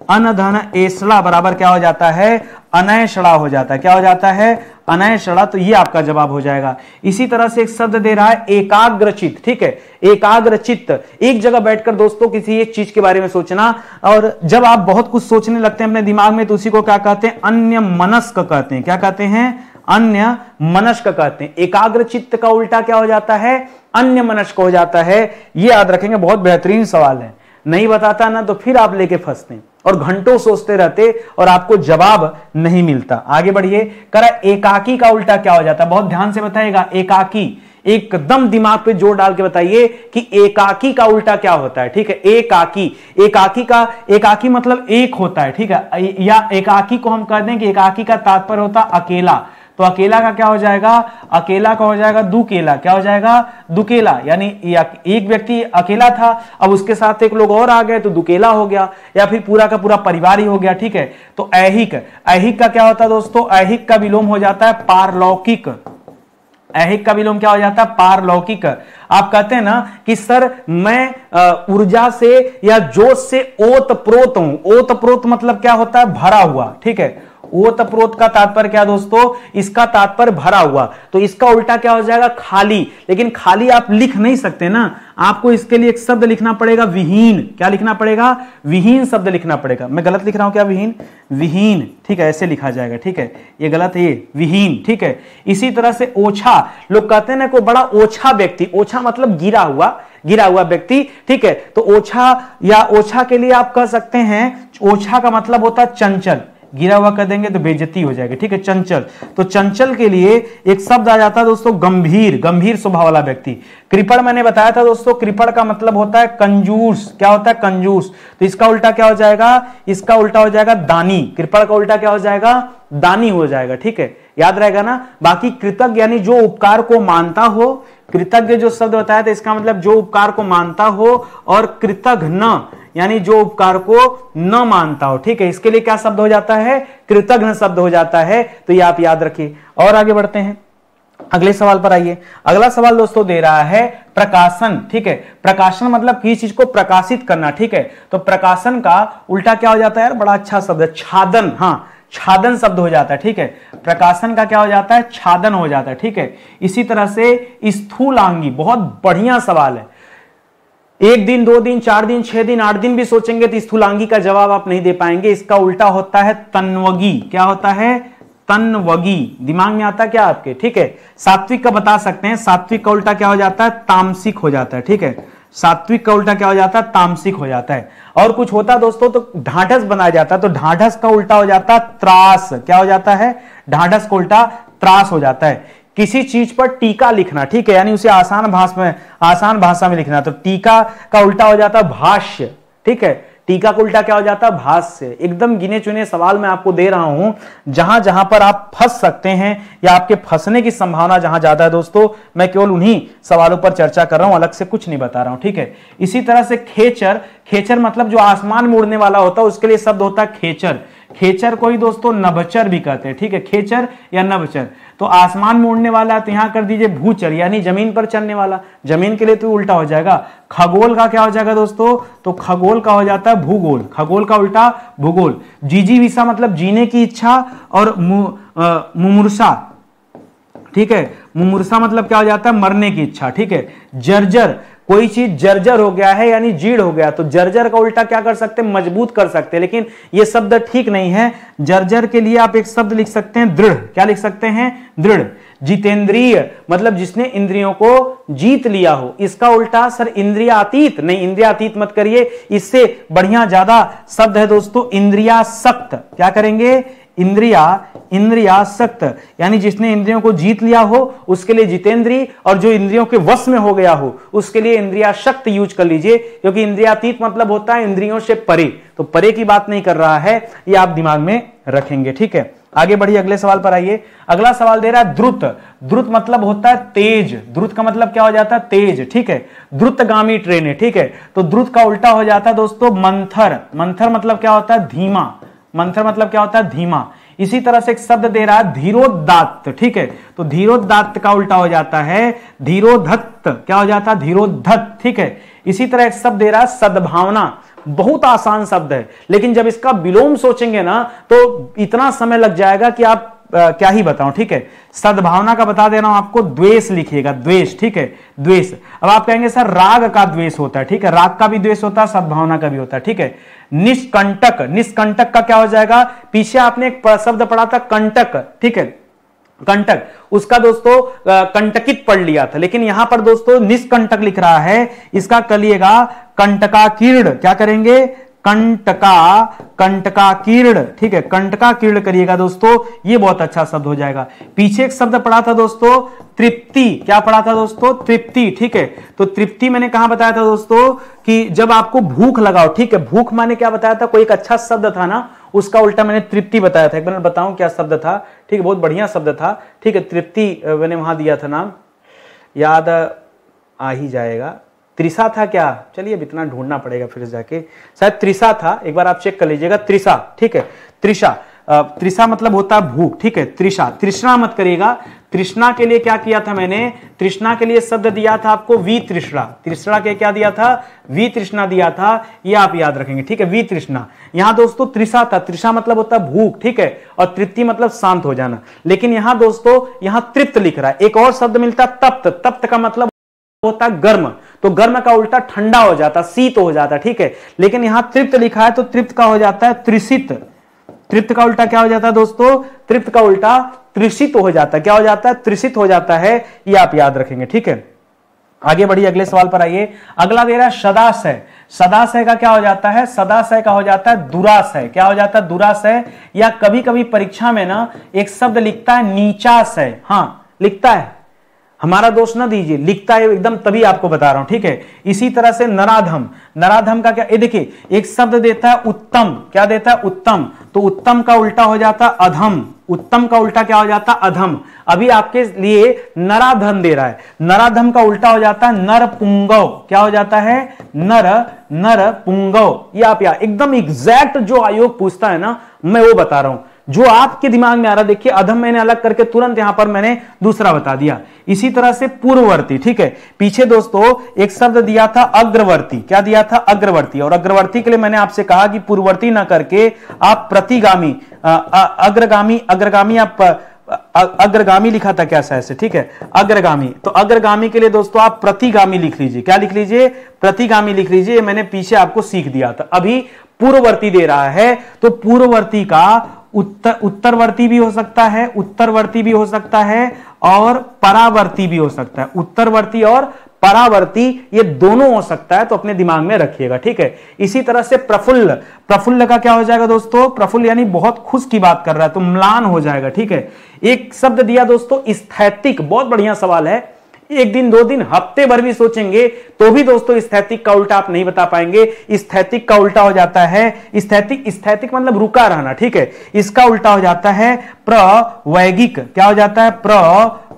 अन धन ऐषणा बराबर क्या हो जाता है? अनैषणा हो जाता है। क्या हो जाता है? अनैषणा। तो ये आपका जवाब हो जाएगा। इसी तरह से एक शब्द दे रहा है एकाग्रचित्त। ठीक है। एकाग्रचित्त, एक जगह बैठकर दोस्तों किसी एक चीज के बारे में सोचना। और जब आप बहुत कुछ सोचने लगते हैं अपने दिमाग में तो उसी को क्या कहते हैं? अन्य मनस्क कहते हैं। क्या कहते हैं? अन्य मनस्क कहते हैं। एकाग्रचित्त का उल्टा क्या हो जाता है? अन्य मनस्क हो जाता है। ये याद रखेंगे, बहुत बेहतरीन सवाल है। नहीं बताता ना तो फिर आप लेके फंसते हैं और घंटों सोचते रहते और आपको जवाब नहीं मिलता। आगे बढ़िए। करा एकाकी का उल्टा क्या हो जाता है? बहुत ध्यान से बताइएगा। एकाकी, एकदम दिमाग पे जोर डाल के बताइए कि एकाकी का उल्टा क्या होता है। ठीक है, एकाकी, एकाकी मतलब एक होता है। ठीक है, या एकाकी को हम कह दें कि एकाकी का तात्पर्य होता है अकेला, तो अकेला का क्या हो जाएगा, अकेला का हो जाएगा दुकेला। क्या हो जाएगा, दुकेला, यानी एक व्यक्ति अकेला था, अब उसके साथ एक लोग और आ गए तो दुकेला हो गया, या फिर पूरा का पूरा परिवार ही हो गया। ठीक है, तो ऐहिक, ऐहिक का क्या होता है दोस्तों, ऐहिक का विलोम हो जाता है पारलौकिक। ऐहिक का विलोम क्या हो जाता है, पारलौकिक। आप कहते हैं ना कि सर मैं ऊर्जा से या जोश से ओतप्रोत हूं। ओतप्रोत मतलब क्या होता है, भरा हुआ। ठीक है, ओतप्रोत का तात्पर्य क्या दोस्तों, इसका तात्पर्य भरा हुआ, तो इसका उल्टा क्या हो जाएगा, खाली। लेकिन खाली आप लिख नहीं सकते ना, आपको इसके लिए एक शब्द लिखना पड़ेगा, विहीन। क्या लिखना पड़ेगा, विहीन शब्द लिखना पड़ेगा। मैं गलत लिख रहा हूं क्या, विहीन, विहीन। ठीक है, ऐसे लिखा जाएगा। ठीक है, ये गलत है, ये विहीन। ठीक है, इसी तरह से ओछा, लोग कहते हैं ना कोई बड़ा ओछा व्यक्ति, ओछा मतलब गिरा हुआ व्यक्ति। ठीक है, तो ओछा या ओछा के लिए आप कह सकते हैं, ओछा का मतलब होता है चंचल, गिरा हुआ कर देंगे तो बेइज्जती हो जाएगी। ठीक है, चंचल, तो चंचल के लिए एक शब्द आ जाता है दोस्तों गंभीर, गंभीर स्वभाव वाला व्यक्ति। कृपण मैंने बताया था दोस्तों, कृपण का मतलब होता है कंजूस। क्या होता है, कंजूस, तो इसका उल्टा क्या हो जाएगा, इसका उल्टा हो जाएगा दानी। कृपण का उल्टा क्या हो जाएगा, दानी हो जाएगा। ठीक है, याद रहेगा ना। बाकी कृतज्ञ यानी जो उपकार को मानता हो, कृतज्ञ जो शब्द बताया था इसका मतलब जो उपकार को मानता हो, और कृतज्ञ न यानी जो उपकार को न मानता हो। ठीक है, इसके लिए क्या शब्द हो जाता है, कृतज्ञ शब्द हो जाता है। तो ये आप याद रखिए। और आगे बढ़ते हैं, अगले सवाल पर आइए। अगला सवाल दोस्तों दे रहा है प्रकाशन। ठीक है, प्रकाशन मतलब किसी चीज को प्रकाशित करना। ठीक है, तो प्रकाशन का उल्टा क्या हो जाता है यार, बड़ा अच्छा शब्द है, छादन। हाँ, छादन शब्द हो जाता है। ठीक है, प्रकाशन का क्या हो जाता है, छादन हो जाता है। ठीक है, इसी तरह से स्थूलांगी, बहुत बढ़िया सवाल है। 1 दिन 2 दिन 4 दिन 6 दिन 8 दिन भी सोचेंगे तो स्थूलांगी का जवाब आप नहीं दे पाएंगे। इसका उल्टा होता है तन्वगी। क्या होता है, तन्वगी। दिमाग में आता है क्या आपके। ठीक है, सात्विक का बता सकते हैं, सात्विक का उल्टा क्या हो जाता है, तामसिक हो जाता है। ठीक है, सात्विक का उल्टा क्या हो जाता है, तामसिक हो जाता है। और कुछ होता है दोस्तों तो ढाढ़स बनाया जाता है, तो ढाढ़स का उल्टा हो जाता है त्रास। क्या हो जाता है, ढाढ़स का उल्टा त्रास हो जाता है। किसी चीज पर टीका लिखना, ठीक है, यानी उसे आसान भाषा में लिखना, तो टीका का उल्टा हो जाता है भाष्य। ठीक है, टीका का उल्टा क्या हो जाता है, भाष्य। एकदम गिने चुने सवाल मैं आपको दे रहा हूं, जहां जहां पर आप फंस सकते हैं या आपके फंसने की संभावना जहां ज्यादा है दोस्तों, मैं केवल उन्हीं सवालों पर चर्चा कर रहा हूं, अलग से कुछ नहीं बता रहा हूं। ठीक है, इसी तरह से खेचर, खेचर मतलब जो आसमान में उड़ने वाला होता है, उसके लिए शब्द होता है खेचर। खेचर को ही दोस्तों नभचर भी कहते हैं। ठीक है, खेचर या नभचर, तो आसमान में उड़ने वाला, तो यहां कर दीजिए भूचर, यानी जमीन पर चलने वाला, जमीन के लिए तो उल्टा हो जाएगा। खगोल का क्या हो जाएगा दोस्तों, तो खगोल का हो जाता है भूगोल, खगोल का उल्टा भूगोल। जिजीविषा मतलब जीने की इच्छा, और मुमूर्षा, ठीक है, मुमूर्षा मतलब क्या हो जाता है, मरने की इच्छा। ठीक है, जर्जर, कोई चीज जर्जर हो गया है यानी जीर्ण हो गया, तो जर्जर का उल्टा क्या कर सकते हैं, मजबूत कर सकते हैं, लेकिन ये शब्द ठीक नहीं है। जर्जर के लिए आप एक शब्द लिख सकते हैं दृढ़। क्या लिख सकते हैं, दृढ़। जितेंद्रिय मतलब जिसने इंद्रियों को जीत लिया हो, इसका उल्टा सर इंद्रियातीत, नहीं इंद्रियातीत मत करिए, इससे बढ़िया ज्यादा शब्द है दोस्तों इंद्रियासक्त। क्या करेंगे, इंद्रियासक्त, यानी जिसने इंद्रियों को जीत लिया हो उसके लिए जितेंद्री, और जो इंद्रियों के वश में हो गया हो उसके लिए इंद्रियाशक्त यूज कर लीजिए, क्योंकि इंद्रियातीत मतलब होता है इंद्रियों से परे, तो परे की बात नहीं कर रहा है, ये आप दिमाग में रखेंगे। ठीक है, आगे बढ़िए, अगले सवाल पर आइए। अगला सवाल दे रहा है द्रुत। द्रुत मतलब होता है तेज, द्रुत का मतलब क्या हो जाता है, तेज। ठीक है, द्रुतगामी ट्रेन है। ठीक है, तो द्रुत का उल्टा हो जाता है दोस्तों मंथर। मंथर मतलब क्या होता है, धीमा। मंथर मतलब क्या होता है, धीमा। इसी तरह से एक शब्द दे रहा है धीरोदात्त। ठीक है, तो धीरोदात्त का उल्टा हो जाता है धीरोधत्त। क्या हो जाता है, धीरोधत्त। ठीक है, इसी तरह एक शब्द दे रहा है सद्भावना। बहुत आसान शब्द है, लेकिन जब इसका विलोम सोचेंगे ना तो इतना समय लग जाएगा कि आप क्या ही बताऊं। ठीक है, सद्भावना का बता दे रहा हूं आपको, द्वेष लिखिएगा, द्वेष। ठीक है, द्वेष। अब आप कहेंगे सर राग का द्वेष होता है। ठीक है, राग का भी द्वेष होता है, सद्भावना का भी होता है। ठीक है, निष्कंटक, निष्कंटक का क्या हो जाएगा, पीछे आपने एक शब्द पढ़ा था कंटक। ठीक है, कंटक, उसका दोस्तों कंटकित पढ़ लिया था, लेकिन यहां पर दोस्तों निष्कंटक लिख रहा है, इसका करिएगा कंटकाकीर्ण। क्या करेंगे, कंटका, कंटकाकीर्ण, ठीक है, कंटकाकीर्ण करिएगा दोस्तों, ये बहुत अच्छा शब्द हो जाएगा। पीछे एक शब्द पढ़ा था दोस्तों तृप्ति, क्या पढ़ा था दोस्तों? तृप्ति, ठीक है। तो तृप्ति मैंने कहां बताया था दोस्तों कि जब आपको भूख लगाओ, ठीक है, भूख माने क्या बताया था? कोई एक अच्छा शब्द था ना, उसका उल्टा मैंने तृप्ति बताया था। एक बार बताऊं क्या शब्द था, ठीक है, बहुत बढ़िया शब्द था, ठीक है, तृप्ति मैंने वहां दिया था नाम, याद आ ही जाएगा। त्रिशा था क्या? चलिए अब इतना ढूंढना पड़ेगा फिर जाके, शायद त्रिशा था, एक बार आप चेक कर लीजिएगा। त्रिशा, ठीक है, त्रिशा, त्रिशा मतलब होता है भूख, ठीक है। त्रिशा, तृष्णा मत करिएगा। तृष्णा के लिए क्या किया था मैंने? तृष्णा के लिए शब्द दिया था आपको वितृष्णा। तृष्णा के क्या दिया था? वितृष्णा दिया था, ये आप याद रखेंगे, ठीक है, वितृष्णा। यहां दोस्तों त्रिशा था, त्रिशा मतलब होता है भूख, ठीक है, और तृप्ति मतलब शांत हो जाना। लेकिन यहां दोस्तों यहां तृप्त लिख रहा है। एक और शब्द मिलता तप्त, तप्त का मतलब होता गर्म, तो गर्म का उल्टा ठंडा हो जाता, शीत हो जाता, ठीक है। लेकिन यहां तृप्त लिखा है तो तृप्त का हो जाता है त्रिषित। तृप्त का उल्टा क्या हो जाता है दोस्तों? तृप्त का उल्टा त्रिषित हो जाता है। क्या हो जाता है? त्रिषित हो जाता है, ये आप याद रखेंगे, ठीक है। आगे बढ़िए, अगले सवाल पर आइए। अगला दे रहा है सदाशय। सदाशय का क्या हो जाता है? सदाशय का हो जाता है दुराशय। क्या हो जाता है? दुराशय। या कभी कभी परीक्षा में ना एक शब्द लिखता है नीचाशय, हाँ लिखता है, हमारा दोष ना दीजिए, लिखता है एकदम, तभी आपको बता रहा हूं, ठीक है। इसी तरह से नराधम, नराधम का क्या, ये देखिए एक शब्द देता है उत्तम, क्या देता है? उत्तम, तो उत्तम का उल्टा हो जाता है अधम। उत्तम का उल्टा क्या हो जाता है? अधम। अभी आपके लिए नराधम दे रहा है, नराधम का उल्टा हो जाता है नरपुंगव। क्या हो जाता है? नरपुंगव। ये आप यार एकदम एग्जैक्ट जो आयोग पूछता है ना, मैं वो बता रहा हूं जो आपके दिमाग में आ रहा। देखिए अधम मैंने अलग करके तुरंत यहां पर मैंने दूसरा बता दिया। इसी तरह से पूर्ववर्ती, ठीक है। पीछे दोस्तों एक शब्द दिया था अग्रवर्ती। क्या दिया था? अग्रवर्ती। और अग्रवर्ती के लिए मैंने आपसे कहा कि पूर्ववर्ती ना करके आप प्रतिगामी, अग्रगामी, अग्रगामी आप अग्रगामी लिखा था क्या शायद से, ठीक है, अग्रगामी। तो अग्रगामी के लिए दोस्तों आप प्रतिगामी लिख लीजिए। क्या लिख लीजिए? प्रतिगामी लिख लीजिए। मैंने पीछे आपको सीख दिया था। अभी पूर्ववर्ती दे रहा है, तो पूर्ववर्ती का उत्तरवर्ती भी हो सकता है, उत्तरवर्ती भी हो सकता है, और परावर्ती भी हो सकता है। उत्तरवर्ती और परावर्ती ये दोनों हो सकता है, तो अपने दिमाग में रखिएगा, ठीक है। इसी तरह से प्रफुल्ल, प्रफुल्ल का क्या हो जाएगा दोस्तों? प्रफुल्ल यानी बहुत खुश की बात कर रहा है, तो म्लान हो जाएगा, ठीक है। एक शब्द दिया दोस्तों स्थैतिक, बहुत बढ़िया सवाल है। एक दिन, दो दिन, हफ्ते भर भी सोचेंगे तो भी दोस्तों स्थैतिक का उल्टा आप नहीं बता पाएंगे। स्थैतिक का उल्टा हो जाता है स्थैतिक, स्थैतिक मतलब रुका रहना, ठीक है। इसका उल्टा हो जाता है प्रवैगिक। क्या हो जाता है?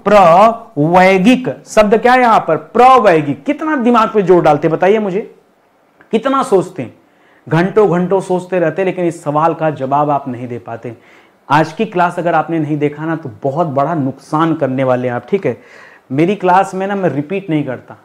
प्रवैगिक। शब्द क्या है यहां पर? प्रवैगिक। कितना दिमाग पे जोर डालते बताइए मुझे, कितना सोचते हैं, घंटों घंटों सोचते रहते, लेकिन इस सवाल का जवाब आप नहीं दे पाते। आज की क्लास अगर आपने नहीं देखा ना तो बहुत बड़ा नुकसान करने वाले हैं आप, ठीक है। मेरी क्लास में ना मैं रिपीट नहीं करता,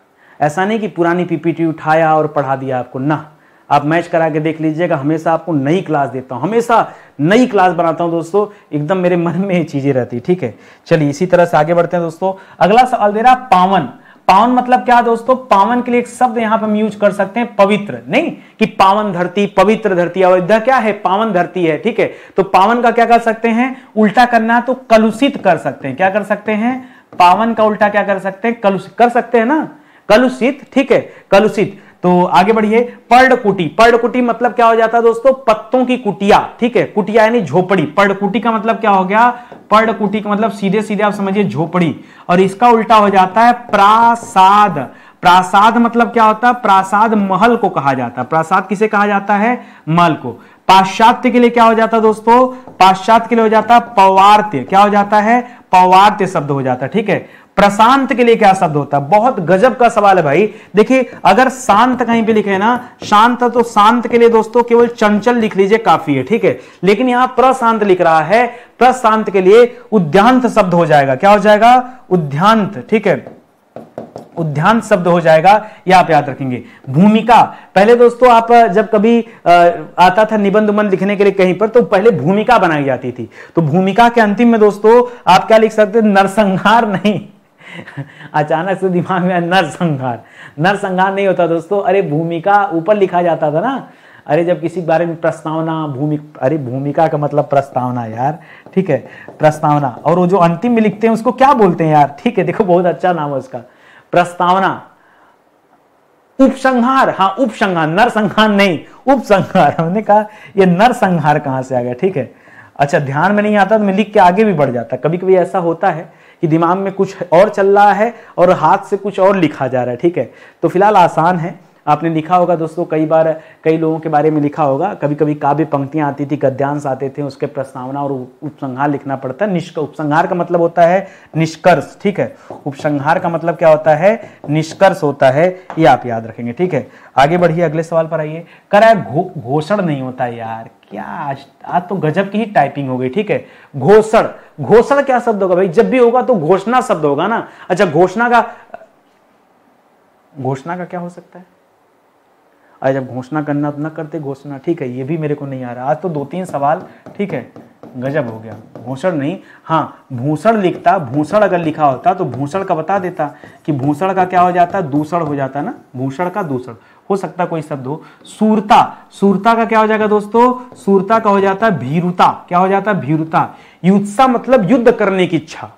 ऐसा नहीं कि पुरानी पीपीटी उठाया और पढ़ा दिया आपको, ना, आप मैच करा के देख लीजिएगा, हमेशा आपको नई क्लास देता हूं, हमेशा नई क्लास बनाता हूं दोस्तों, एकदम मेरे मन में ये चीजें रहती, ठीक है। चलिए इसी तरह से आगे बढ़ते हैं दोस्तों। अगला सवाल दे रहा पावन। पावन मतलब क्या दोस्तों? पावन के लिए एक शब्द यहां पर हम यूज कर सकते हैं पवित्र, नहीं कि पावन धरती, पवित्र धरती। अयोध्या क्या है? पावन धरती है, ठीक है। तो पावन का क्या कर सकते हैं? उल्टा करना है तो कलुषित कर सकते हैं। क्या कर सकते हैं? पावन का उल्टा क्या कर सकते हैं? कलुषित कर सकते हैं ना, कलुषित, ठीक है, कलुषित। तो आगे बढ़िए। पर्णकुटी, पर्णकुटी मतलब क्या हो जाता है दोस्तों? पत्तों की कुटिया, ठीक है, कुटिया यानी झोपड़ी। पर्णकुटी का मतलब क्या हो गया? पर्णकुटी का मतलब सीधे सीधे आप समझिए झोपड़ी, और इसका उल्टा हो जाता है प्रासाद। प्रासाद मतलब क्या होता है? प्रासाद महल को कहा जाता है। प्रासाद किसे कहा जाता है? महल को। पाश्चात्य के लिए क्या हो जाता है दोस्तों? पाश्चात्य के लिए हो जाता है पौवार्त्य। क्या हो जाता है? पौवार्त्य शब्द हो जाता है, ठीक है। प्रशांत के लिए क्या शब्द होता है? बहुत गजब का सवाल है भाई। देखिए अगर शांत कहीं पे लिखे ना, शांत, तो शांत के लिए दोस्तों केवल चंचल लिख लीजिए, काफी है, ठीक है। लेकिन यहां प्रशांत लिख रहा है, प्रशांत के लिए उद्यांत शब्द हो जाएगा। क्या हो जाएगा? उद्यांत, ठीक है, उद्यान शब्द हो जाएगा, यह आप याद रखेंगे। भूमिका, पहले दोस्तों आप जब कभी आता था निबंध उबंध लिखने के लिए कहीं पर, तो पहले भूमिका बनाई जाती थी। तो भूमिका के अंतिम में दोस्तों आप क्या लिख सकते हैं? नरसंहार नहीं अचानक से दिमाग में नरसंहार, नरसंहार नहीं होता दोस्तों। अरे भूमिका ऊपर लिखा जाता था ना, अरे जब किसी बारे में प्रस्तावना, अरे भूमिका का मतलब प्रस्तावना यार, ठीक है, प्रस्तावना। और वो जो अंतिम में लिखते हैं उसको क्या बोलते हैं यार? ठीक है, देखो बहुत अच्छा नाम है उसका, प्रस्तावना। उपसंहार, हाँ उपसंहार, नरसंहार नहीं, उपसंहार। हमने कहा ये नरसंहार कहां से आ गया, ठीक है। अच्छा, ध्यान में नहीं आता तो मैं लिख के आगे भी बढ़ जाता। कभी कभी ऐसा होता है कि दिमाग में कुछ और चल रहा है और हाथ से कुछ और लिखा जा रहा है, ठीक है। तो फिलहाल आसान है, आपने लिखा होगा दोस्तों, कई बार कई लोगों के बारे में लिखा होगा। कभी कभी काव्य पंक्तियां आती थी, गद्यांश आते थे, उसके प्रस्तावना और उपसंहार लिखना पड़ता है। उपसंहार का मतलब होता है निष्कर्ष, ठीक है। उपसंहार का मतलब क्या होता है, निष्कर्ष होता है, ये आप याद रखेंगे, ठीक है। आगे बढ़िए, अगले सवाल पर आइए। कह रहा है घोषण नहीं होता यार, क्या आज तो गजब की ही टाइपिंग हो गई, ठीक है। घोषण, घोषण क्या शब्द होगा भाई, जब भी होगा तो घोषणा शब्द होगा ना। अच्छा, घोषणा का क्या हो सकता है, आज जब घोषणा करना तो ना करते घोषणा, ठीक है। ये भी मेरे को नहीं आ रहा, आज तो 2-3 सवाल, ठीक है, गजब हो गया। भूषण नहीं, हाँ भूषण लिखता, भूषण अगर लिखा होता तो भूषण का बता देता कि भूषण का क्या हो जाता, दूषण हो जाता ना, भूषण का दूषण हो सकता, कोई शब्द हो। सूरता, सूरता का क्या हो जाएगा दोस्तों, सूरता का हो जाता है भीरुता, क्या हो जाता है, भीरुता। युत्सा मतलब युद्ध करने की इच्छा।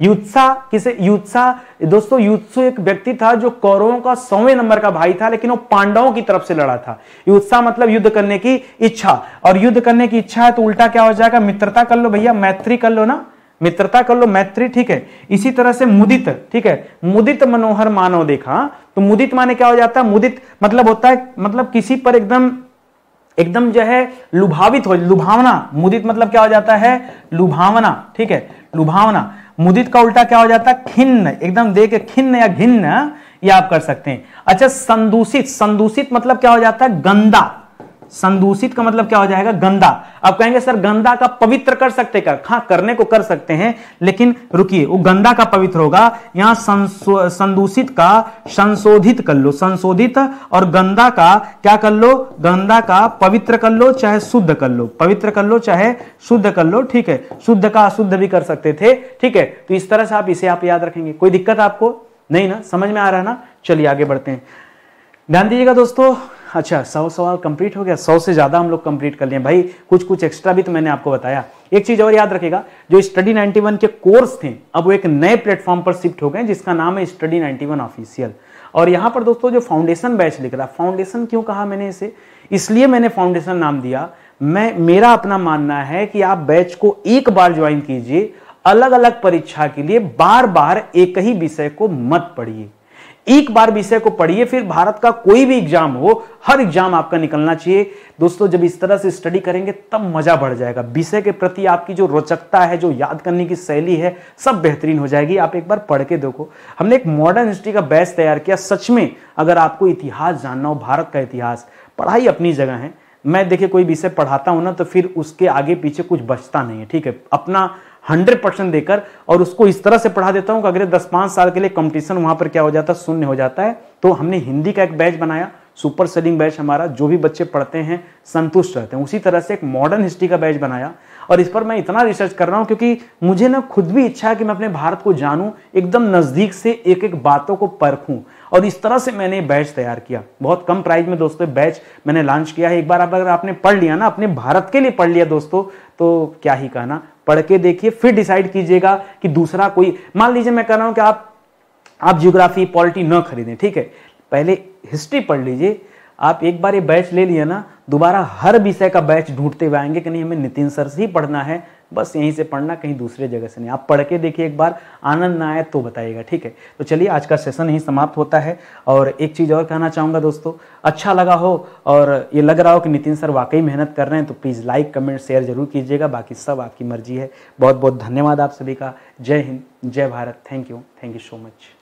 युत्सा किसे, युत्सा दोस्तों, युत्सु एक व्यक्ति था जो कौरवों का 100वें नंबर का भाई था, लेकिन वो पांडवों की तरफ से लड़ा था। युत्सा मतलब युद्ध करने की इच्छा, और युद्ध करने की इच्छा है तो उल्टा क्या हो जाएगा, मित्रता कर लो भैया, मैत्री कर लो ना, मित्रता कर लो, मैत्री, ठीक है। इसी तरह से मुदित, ठीक है, मुदित मनोहर मानव देखा, तो मुदित माने क्या हो जाता है, मुदित मतलब होता है, मतलब किसी पर एकदम जो है लुभावित हो, लुभावना। मुदित मतलब क्या हो जाता है, लुभावना, ठीक है, लुभावना। मुदित का उल्टा क्या हो जाता है, खिन्न, एकदम देख के खिन्न या घिन्न, ये आप कर सकते हैं। अच्छा, संदूषित, संदूषित मतलब क्या हो जाता है, गंदा। संदूषित का मतलब क्या हो जाएगा, गंदा। आप कहेंगे सर गंदा का पवित्र कर सकते क्या, हाँ करने को कर सकते हैं, लेकिन रुकिए, वो गंदा का पवित्र होगा, यहां संदूषित का संशोधित कर लो, संशोधित, और गंदा का क्या कर लो, गंदा का पवित्र कर लो, चाहे शुद्ध कर लो, पवित्र कर लो चाहे शुद्ध कर लो, ठीक है। शुद्ध का अशुद्ध भी कर सकते थे, ठीक है। तो इस तरह से आप इसे आप याद रखेंगे, कोई दिक्कत आपको नहीं ना, समझ में आ रहा है ना। चलिए आगे बढ़ते हैं, ध्यान दीजिएगा दोस्तों। अच्छा, 100 सवाल कंप्लीट हो गया, 100 से ज्यादा हम लोग कंप्लीट कर लिए भाई, कुछ एक्स्ट्रा भी तो मैंने आपको बताया। एक चीज और याद रखेगा, जो स्टडी 91 के कोर्स थे अब वो एक नए प्लेटफॉर्म पर शिफ्ट हो गए, जिसका नाम है स्टडी 91 ऑफिशियल। और यहां पर दोस्तों जो फाउंडेशन बैच लिख रहा, फाउंडेशन क्यों कहा मैंने इसे, इसलिए मैंने फाउंडेशन नाम दिया। मेरा अपना मानना है कि आप बैच को एक बार ज्वाइन कीजिए, अलग अलग परीक्षा के लिए बार बार एक ही विषय को मत पढ़िए, एक बार विषय को पढ़िए, फिर भारत का कोई भी एग्जाम हो, हर एग्जाम आपका निकलना चाहिए। दोस्तों जब इस तरह से स्टडी करेंगे तब मजा बढ़ जाएगा, विषय के प्रति आपकी जो रोचकता है, जो याद करने की शैली है, सब बेहतरीन हो जाएगी। आप एक बार पढ़ के देखो, हमने एक मॉडर्न हिस्ट्री का बैच तैयार किया। सच में अगर आपको इतिहास जानना हो, भारत का इतिहास, पढ़ाई अपनी जगह है। मैं देखिए कोई विषय पढ़ाता हूं ना तो फिर उसके आगे पीछे कुछ बचता नहीं है, ठीक है, अपना 100% देकर, और उसको इस तरह से पढ़ा देता हूं कि अगले 10-5 साल के लिए कंपटीशन वहां पर क्या हो जाता है, शून्य हो जाता है। तो हमने हिंदी का एक बैच बनाया, सुपर सेलिंग बैच हमारा, जो भी बच्चे पढ़ते हैं संतुष्ट रहते हैं। उसी तरह से एक मॉडर्न हिस्ट्री का बैच बनाया, और इस पर मैं इतना रिसर्च कर रहा हूं क्योंकि मुझे ना खुद भी इच्छा है कि मैं अपने भारत को जानूं, एकदम नजदीक से एक एक बातों को परखूं, और इस तरह से मैंने बैच तैयार किया। बहुत कम प्राइस में दोस्तों बैच मैंने लॉन्च किया है। एक बार अगर आपने पढ़ लिया ना, अपने भारत के लिए पढ़ लिया दोस्तों, तो क्या ही कहना, पढ़ के देखिए, फिर डिसाइड कीजिएगा कि दूसरा कोई, मान लीजिए मैं कह रहा हूं कि आप ज्योग्राफी पॉलिटी न खरीदें, ठीक है, पहले हिस्ट्री पढ़ लीजिए। आप एक बार ये बैच ले लिया ना, दोबारा हर विषय का बैच ढूंढते हुए आएंगे कि नहीं हमें नितिन सर से ही पढ़ना है, बस यहीं से पढ़ना, कहीं दूसरे जगह से नहीं। आप पढ़ के देखिए एक बार, आनंद ना आए तो बताइएगा, ठीक है। तो चलिए आज का सेशन यहीं समाप्त होता है। और एक चीज़ और कहना चाहूँगा दोस्तों, अच्छा लगा हो और ये लग रहा हो कि नितिन सर वाकई मेहनत कर रहे हैं, तो प्लीज़ लाइक कमेंट शेयर जरूर कीजिएगा, बाकी सब आपकी मर्जी है। बहुत बहुत धन्यवाद आप सभी का। जय हिंद, जय Bharat, thank you so much.